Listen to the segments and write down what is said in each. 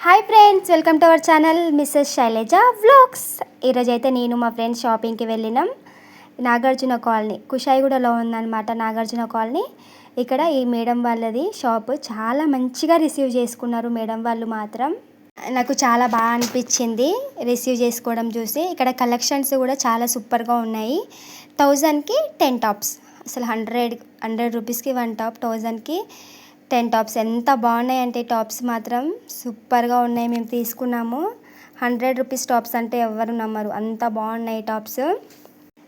Hi friends, welcome to our channel Mrs Shailaja vlogs. ఈరోజైతే నేను మా ఫ్రెండ్స్ షాపింగ్కి వెళ్ళినాం. నాగార్జున కాలనీ కుషాయిగూడలో ఉందన్నమాట. నాగార్జున కాలనీ ఇక్కడ ఈ మేడం వాళ్ళది షాప్. చాలా మంచిగా రిసీవ్ చేసుకున్నారు మేడం వాళ్ళు. మాత్రం నాకు చాలా బాగా అనిపించింది రిసీవ్ చేసుకోవడం చూసి. ఇక్కడ కలెక్షన్స్ కూడా చాలా సూపర్గా ఉన్నాయి. 1000కి 10 టాప్స్, అసలు 100 రూపీస్కి 1 టాప్, 1000కి 10 టాప్స్. ఎంత బాగున్నాయి అంటే టాప్స్ మాత్రం సూపర్గా ఉన్నాయి. మేము తీసుకున్నాము. 100 రూపీస్ టాప్స్ అంటే ఎవరు నమ్మరు, అంత బాగున్నాయి టాప్స్.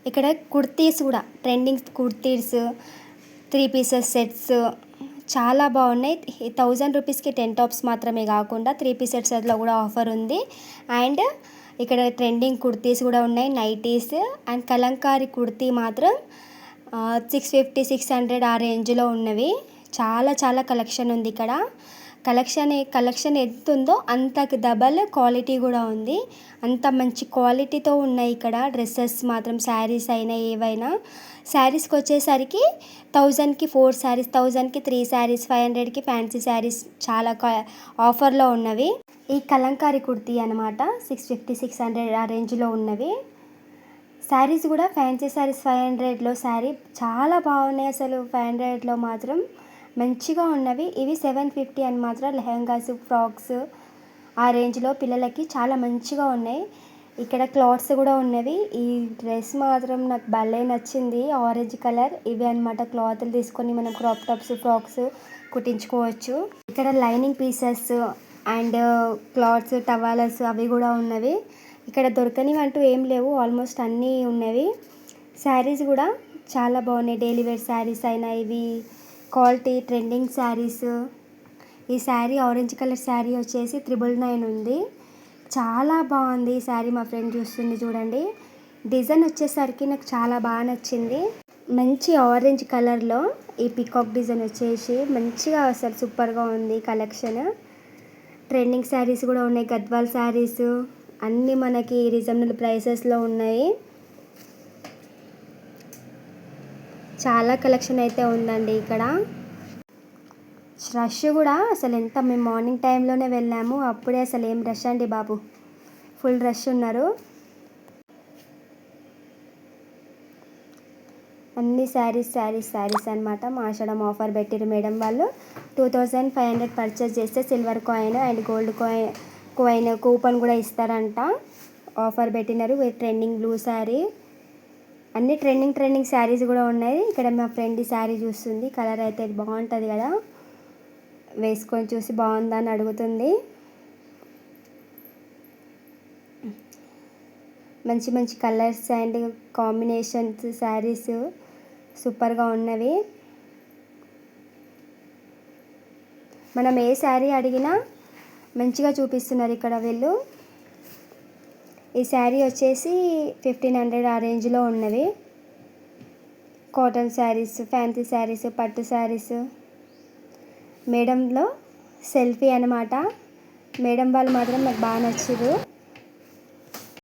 ఇక్కడ కుర్తీస్ కూడా, ట్రెండింగ్ కుర్తీస్, 3 పీసెస్ సెట్స్ చాలా బాగున్నాయి. 1000 రూపీస్కి 10 టాప్స్ మాత్రమే కాకుండా 3 పీసెస్ సెట్లో కూడా ఆఫర్ ఉంది. అండ్ ఇక్కడ ట్రెండింగ్ కుర్తీస్ కూడా ఉన్నాయి, నైటీస్. అండ్ కలంకారీ కుర్తీ మాత్రం 650 600 ఆ రేంజ్లో ఉన్నవి. చాలా చాలా కలెక్షన్ ఉంది ఇక్కడ. కలెక్షన్ ఎంత ఉందో అంతకు డబల్ క్వాలిటీ కూడా ఉంది. అంత మంచి క్వాలిటీతో ఉన్నాయి ఇక్కడ డ్రెస్సెస్ మాత్రం. శారీస్ అయినా ఏవైనా. శారీస్కి వచ్చేసరికి 1000కి 4 శారీస్, 1000కి 3 శారీస్, 500కి ఫ్యాన్సీ శారీస్ చాలా ఆఫర్లో ఉన్నవి. ఈ కలంకారీ కుర్తీ అనమాట 650 600 ఆ రేంజ్లో ఉన్నవి. శారీస్ కూడా ఫ్యాన్సీ శారీస్ 500లో శారీ చాలా బాగున్నాయి అసలు. 500లో మాత్రం మంచిగా ఉన్నవి. ఇవి 750 అని మాత్రం లెహంగాస్, ఫ్రాక్స్ ఆ రేంజ్లో పిల్లలకి చాలా మంచిగా ఉన్నాయి. ఇక్కడ క్లాత్స్ కూడా ఉన్నవి. ఈ డ్రెస్ మాత్రం నాకు భలే నచ్చింది, ఆరెంజ్ కలర్. ఇవి అనమాట క్లాత్లు తీసుకొని మనం క్రాప్ టాప్స్, ఫ్రాక్స్ కుట్టించుకోవచ్చు. ఇక్కడ lining pieces and cloths, towels అవి కూడా ఉన్నవి. ఇక్కడ దొరకనివి అంటూ ఏం లేవు, ఆల్మోస్ట్ అన్నీ ఉన్నవి. శారీస్ కూడా చాలా బాగున్నాయి. డైలీ వేర్ శారీస్ అయినా ఇవి క్వాలిటీ ట్రెండింగ్ శారీస్. ఈ శారీ ఆరెంజ్ కలర్ శారీ వచ్చేసి 999 ఉంది. చాలా బాగుంది ఈ శారీ. మా ఫ్రెండ్ చూస్తుంది చూడండి. డిజైన్ వచ్చేసరికి నాకు చాలా బాగా నచ్చింది. మంచి ఆరెంజ్ కలర్లో ఈ పికాక్ డిజైన్ వచ్చేసి మంచిగా అసలు సూపర్గా ఉంది కలెక్షన్. ట్రెండింగ్ శారీస్ కూడా ఉన్నాయి, గద్వాల్ శారీస్ అన్నీ మనకి రీజనబుల్ ప్రైసెస్లో ఉన్నాయి. చాలా కలెక్షన్ అయితే ఉందండి ఇక్కడ. రష్ కూడా అసలు ఎంత, మేము మార్నింగ్ టైంలోనే వెళ్ళాము, అప్పుడే అసలు ఏం రష్ అండి బాబు, ఫుల్ రష్ ఉన్నారు. అన్ని శారీస్ అనమాట. ఆషాఢం ఆఫర్ పెట్టిరు మేడం వాళ్ళు. 2500 పర్చేస్ చేస్తే silver coin and gold coin coupon కూడా ఇస్తారంట. ఆఫర్ పెట్టినారు. ట్రెండింగ్ బ్లూ శారీ, అన్ని ట్రెండింగ్ శారీస్ కూడా ఉన్నాయి. ఇక్కడ మా ఫ్రెండ్ ఈ శారీ చూస్తుంది. కలర్ అయితే బాగుంటుంది కదా, వేసుకొని చూసి బాగుందా అని అడుగుతుంది. మంచి మంచి కలర్స్ అండ్ కాంబినేషన్స్ శారీస్ సూపర్గా ఉన్నవి. మనం ఏ శారీ అడిగినా మంచిగా చూపిస్తున్నారు ఇక్కడ వీళ్ళు. ఈ శారీ వచ్చేసి 1500 ఆ రేంజ్లో ఉన్నవి. కాటన్ శారీస్, ఫ్యాన్సీ శారీస్, పట్టు శారీస్. మేడంలో సెల్ఫీ అనమాట. మేడం వాళ్ళు మాత్రం నాకు బాగా నచ్చారు.